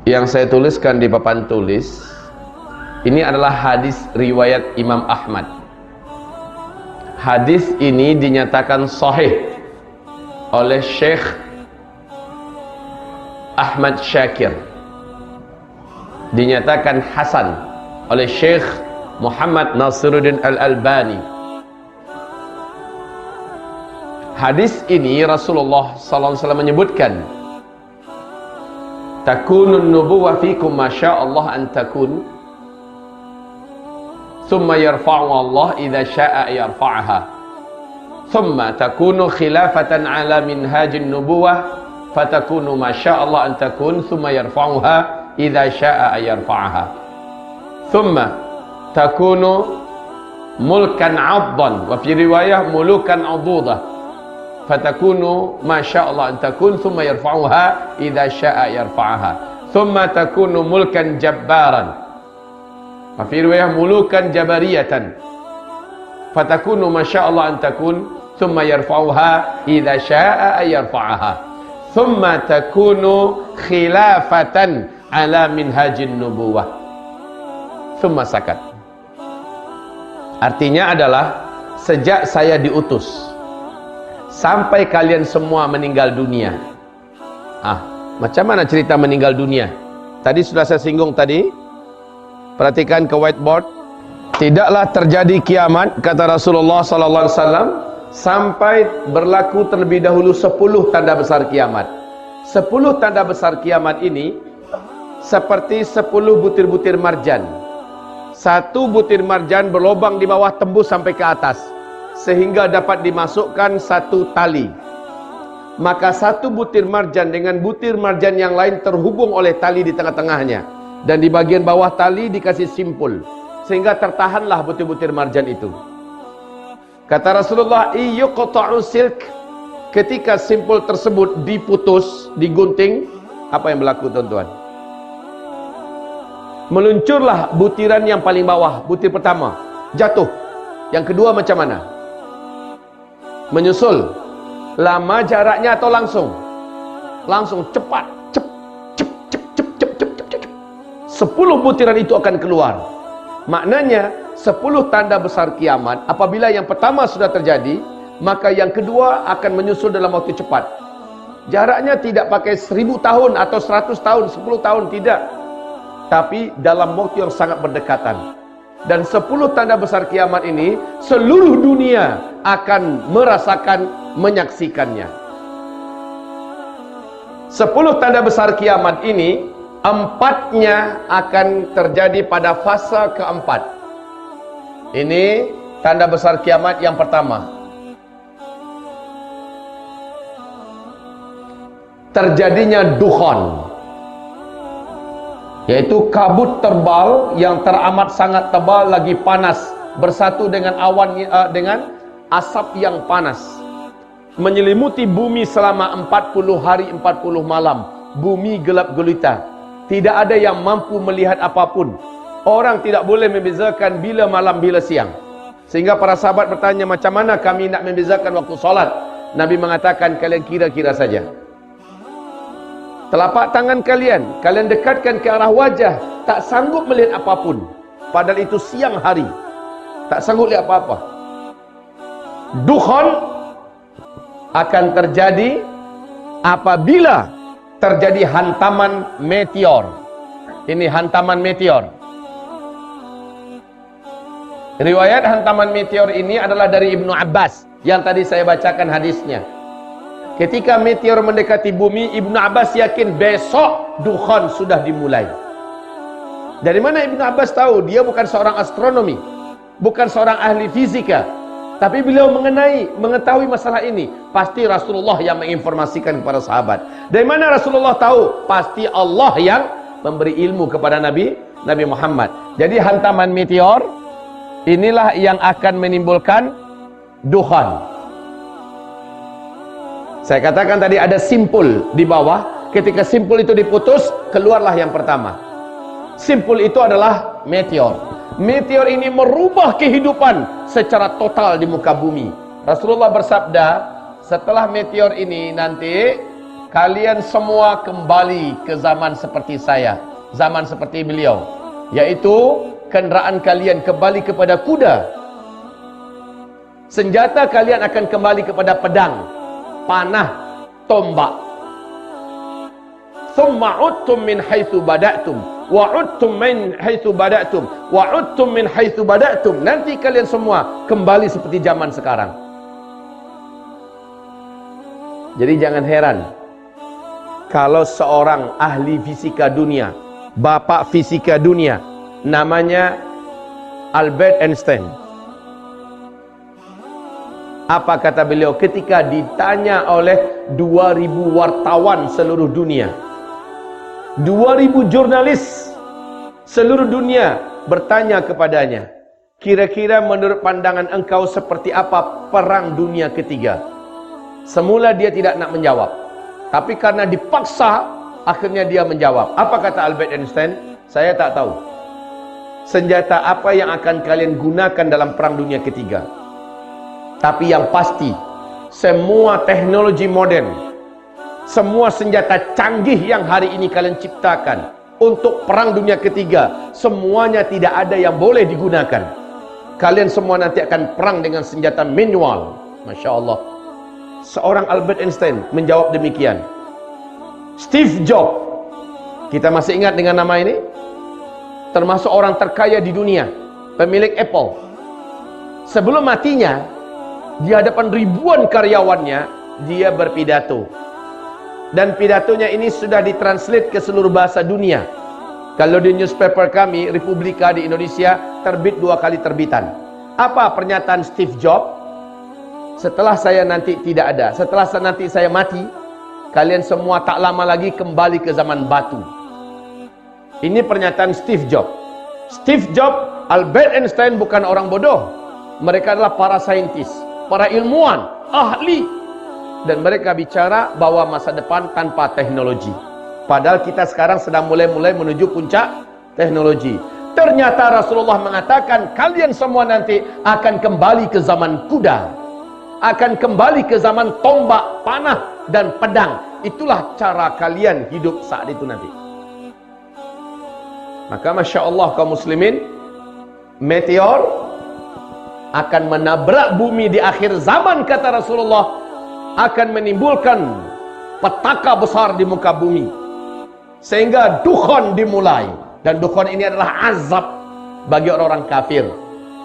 Yang saya tuliskan di papan tulis ini adalah hadis riwayat Imam Ahmad. Hadis ini dinyatakan sahih oleh Syekh Ahmad Syakir, dinyatakan hasan oleh Syekh Muhammad Nasiruddin Al-Albani. Hadis ini Rasulullah SAW menyebutkan, takunun nubuwah fikum masya'allah an takun, thumma yarfa'u Allah idha sya'a yarfa'aha, thumma takunu khilafatan ala minhajin nubuwah fatakunu masya'allah an takun, thumma yarfa'uha idha sya'a yarfa'aha, thumma takunu mulkan 'addan, wa fi riwayah mulukan 'adudah, fatakunu masyaallah an takun, thumma yarfa'uha idza syaa yarfa'aha, thumma takunu mulkan jabbaran, wa fi riwayah mulukan jabariyatan, fatakunu masyaallah an takun, thumma yarfa'uha idza syaa yarfa'aha, thumma takunu khilafatan ala minhajin nubuwah, thumma sakat. Artinya adalah sejak saya diutus sampai kalian semua meninggal dunia. Macam mana cerita meninggal dunia? Tadi sudah saya singgung tadi. Perhatikan ke whiteboard. Tidaklah terjadi kiamat, kata Rasulullah sallallahu alaihi wasallam, sampai berlaku terlebih dahulu 10 tanda besar kiamat. 10 tanda besar kiamat ini seperti 10 butir-butir marjan. Satu butir marjan berlubang di bawah tembus sampai ke atas, sehingga dapat dimasukkan satu tali. Maka satu butir marjan dengan butir marjan yang lain terhubung oleh tali di tengah-tengahnya, dan di bagian bawah tali dikasih simpul, sehingga tertahanlah butir-butir marjan itu. Kata Rasulullah, iyuqta'u silk, ketika simpul tersebut diputus, digunting, apa yang berlaku tuan-tuan? Meluncurlah butiran yang paling bawah. Butir pertama jatuh, yang kedua macam mana? Menyusul. Lama jaraknya atau langsung? Langsung, cepat. Cep, cep, cep, cep, cep, cep, cep, cep. 10 butiran itu akan keluar. Maknanya 10 tanda besar kiamat. Apabila yang pertama sudah terjadi, maka yang kedua akan menyusul dalam waktu cepat. Jaraknya tidak pakai 1000 tahun atau 100 tahun, 10 tahun, tidak, tapi dalam waktu yang sangat berdekatan. Dan 10 tanda besar kiamat ini seluruh dunia akan merasakan, menyaksikannya. 10 tanda besar kiamat ini, 4-nya akan terjadi pada fase keempat. Ini tanda besar kiamat yang pertama. Terjadinya dukhan, yaitu kabut tebal yang teramat sangat tebal lagi panas, bersatu dengan awan, dengan asap yang panas, menyelimuti bumi selama 40 hari 40 malam. Bumi gelap gulita, tidak ada yang mampu melihat apapun. Orang tidak boleh membezakan bila malam bila siang, sehingga para sahabat bertanya, macam mana kami nak membezakan waktu solat? Nabi mengatakan, kalian kira-kira saja. Telapak tangan kalian dekatkan ke arah wajah, tak sanggup melihat apapun. Padahal itu siang hari, tak sanggup lihat apa-apa. Dukhan akan terjadi apabila terjadi hantaman meteor. Ini hantaman meteor. Riwayat hantaman meteor ini adalah dari Ibnu Abbas, yang tadi saya bacakan hadisnya. Ketika meteor mendekati bumi, Ibnu Abbas yakin besok dukhan sudah dimulai. Dari mana Ibnu Abbas tahu? Dia bukan seorang astronomi, bukan seorang ahli fisika, tapi beliau mengetahui masalah ini. Pasti Rasulullah yang menginformasikan kepada sahabat. Dari mana Rasulullah tahu? Pasti Allah yang memberi ilmu kepada Nabi Muhammad. Jadi hantaman meteor inilah yang akan menimbulkan dukhan. Saya katakan tadi ada simpul di bawah. Ketika simpul itu diputus, keluarlah yang pertama. Simpul itu adalah meteor. Meteor ini merubah kehidupan secara total di muka bumi. Rasulullah bersabda, setelah meteor ini nanti kalian semua kembali ke zaman seperti saya, zaman seperti beliau, yaitu kenderaan kalian kembali kepada kuda, senjata kalian akan kembali kepada pedang, panah, tombak. Thumma udtum min haitsu bada'tum wa udtum min haitsu bada'tum wa udtum min haitsu bada'tum. Nanti kalian semua kembali seperti zaman sekarang. Jadi jangan heran kalau seorang ahli fisika dunia, bapak fisika dunia, namanya Albert Einstein. Apa kata beliau ketika ditanya oleh 2000 wartawan seluruh dunia, 2000 jurnalis seluruh dunia bertanya kepadanya, kira-kira menurut pandangan engkau seperti apa perang dunia ketiga? Semula dia tidak nak menjawab, tapi karena dipaksa akhirnya dia menjawab. Apa kata Albert Einstein? Saya tak tahu senjata apa yang akan kalian gunakan dalam perang dunia ketiga, tapi yang pasti semua teknologi modern, semua senjata canggih yang hari ini kalian ciptakan untuk perang dunia ketiga, semuanya tidak ada yang boleh digunakan. Kalian semua nanti akan perang dengan senjata manual. Masya Allah. Seorang Albert Einstein menjawab demikian. Steve Jobs, kita masih ingat dengan nama ini? Termasuk orang terkaya di dunia, pemilik Apple. Sebelum matinya, di hadapan ribuan karyawannya, dia berpidato. Dan pidatonya ini sudah ditranslate ke seluruh bahasa dunia. Kalau di newspaper kami, Republika di Indonesia, terbit 2 kali terbitan. Apa pernyataan Steve Jobs? Setelah saya nanti tidak ada, setelah nanti saya mati, kalian semua tak lama lagi kembali ke zaman batu. Ini pernyataan Steve Jobs. Steve Jobs, Albert Einstein bukan orang bodoh. Mereka adalah para saintis, para ilmuwan, ahli. Dan mereka bicara bahwa masa depan tanpa teknologi. Padahal kita sekarang sedang mulai menuju puncak teknologi. Ternyata Rasulullah mengatakan kalian semua nanti akan kembali ke zaman kuda, akan kembali ke zaman tombak, panah, dan pedang. Itulah cara kalian hidup saat itu nanti. Maka Masya Allah kaum muslimin, meteor akan menabrak bumi di akhir zaman, kata Rasulullah, akan menimbulkan petaka besar di muka bumi, sehingga dukhan dimulai. Dan dukhan ini adalah azab bagi orang-orang kafir,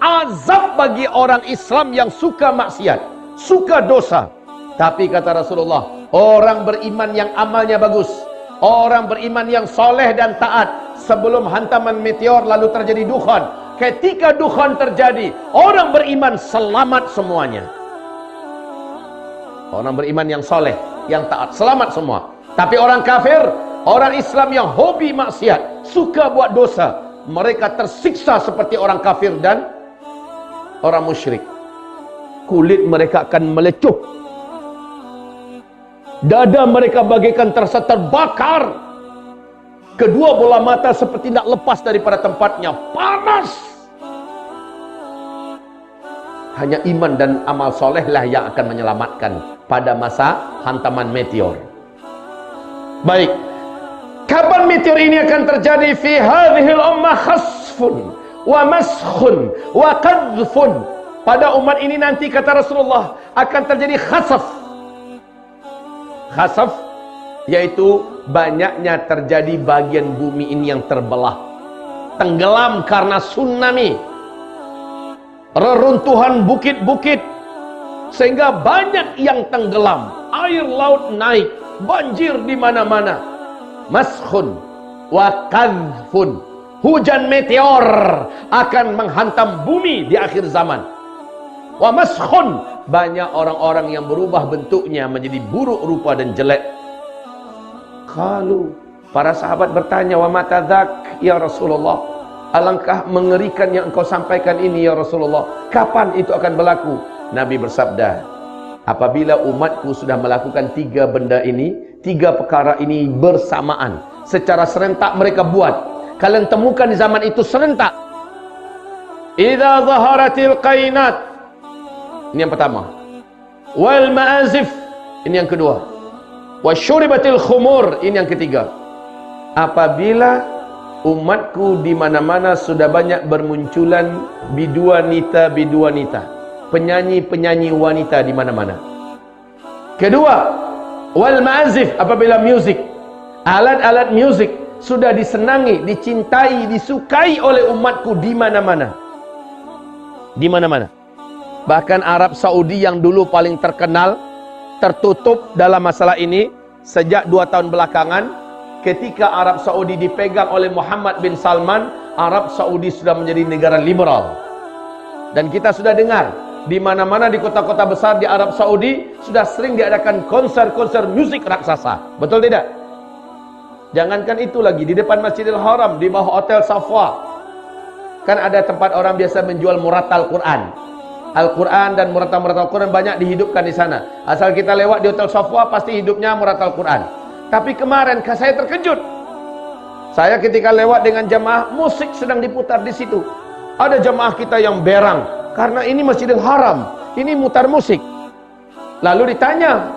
azab bagi orang Islam yang suka maksiat, suka dosa. Tapi kata Rasulullah, orang beriman yang amalnya bagus, orang beriman yang soleh dan taat, sebelum hantaman meteor lalu terjadi dukhan, ketika dukhan terjadi, orang beriman selamat semuanya. Orang beriman yang soleh, yang taat, selamat semua. Tapi orang kafir, orang Islam yang hobi maksiat, suka buat dosa, mereka tersiksa seperti orang kafir dan orang musyrik. Kulit mereka akan melecup, dada mereka bagaikan terasa terbakar, kedua bola mata seperti tidak lepas daripada tempatnya, panas. Hanya iman dan amal solehlah yang akan menyelamatkan pada masa hantaman meteor. Baik, kapan meteor ini akan terjadi? Fi hadhil ummah khasfun wa maskhun wa qadhfun. Pada umat ini nanti, kata Rasulullah, akan terjadi khasaf. Khasaf yaitu banyaknya terjadi bagian bumi ini yang terbelah, tenggelam karena tsunami, reruntuhan bukit-bukit, sehingga banyak yang tenggelam, air laut naik, banjir di mana-mana. Maskhun wa qadhfun, hujan meteor akan menghantam bumi di akhir zaman. Wa maskhun, banyak orang-orang yang berubah bentuknya menjadi buruk rupa dan jelek. Qalu, para sahabat bertanya, wa mata dzak ya Rasulullah, alangkah mengerikan yang engkau sampaikan ini ya Rasulullah, kapan itu akan berlaku? Nabi bersabda, apabila umatku sudah melakukan 3 benda ini, 3 perkara ini bersamaan, secara serentak mereka buat, kalian temukan di zaman itu serentak. Idza zaharatil qainat, ini yang pertama. Wal ma'azif, ini yang kedua. Wasyuribatil khumur, ini yang ketiga. Apabila umatku di mana-mana sudah banyak bermunculan biduanita, penyanyi-penyanyi wanita di mana-mana. Kedua, wal ma'azif, apabila musik, alat-alat musik sudah disenangi, dicintai, disukai oleh umatku di mana-mana. Di mana-mana. Bahkan Arab Saudi yang dulu paling terkenal, tertutup dalam masalah ini sejak 2 tahun belakangan. Ketika Arab Saudi dipegang oleh Muhammad bin Salman, Arab Saudi sudah menjadi negara liberal. Dan kita sudah dengar, di mana-mana di kota-kota besar di Arab Saudi sudah sering diadakan konser-konser musik raksasa. Betul tidak? Jangankan itu lagi, di depan Masjidil Haram, di bawah Hotel Safwa, kan ada tempat orang biasa menjual muratal Quran. Al-Quran dan muratal-muratal Quran banyak dihidupkan di sana. Asal kita lewat di Hotel Safwa, pasti hidupnya muratal Quran. Tapi kemarin saya terkejut. Saya ketika lewat dengan jamaah, musik sedang diputar di situ. Ada jamaah kita yang berang, karena ini Masjidil Haram, ini mutar musik. Lalu ditanya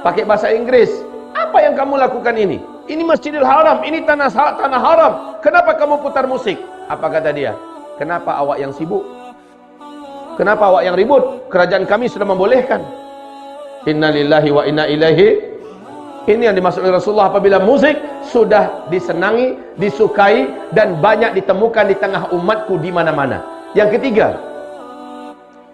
pakai bahasa Inggris, apa yang kamu lakukan ini? Ini Masjidil Haram, ini tanah haram. Kenapa kamu putar musik? Apa kata dia? Kenapa awak yang sibuk? Kenapa awak yang ribut? Kerajaan kami sudah membolehkan. Inna lillahi wa inna ilaihi. Ini yang dimaksud oleh Rasulullah, apabila musik sudah disenangi, disukai, dan banyak ditemukan di tengah umatku di mana-mana. Yang ketiga,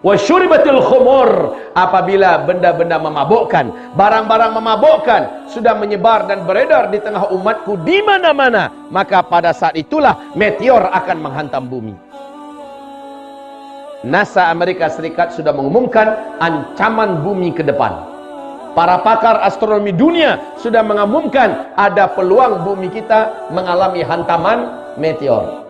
wasyuribatil khumur, apabila benda-benda memabukkan, barang-barang memabukkan sudah menyebar dan beredar di tengah umatku di mana-mana, maka pada saat itulah meteor akan menghantam bumi. NASA Amerika Serikat sudah mengumumkan ancaman bumi ke depan. Para pakar astronomi dunia sudah mengumumkan ada peluang bumi kita mengalami hantaman meteor.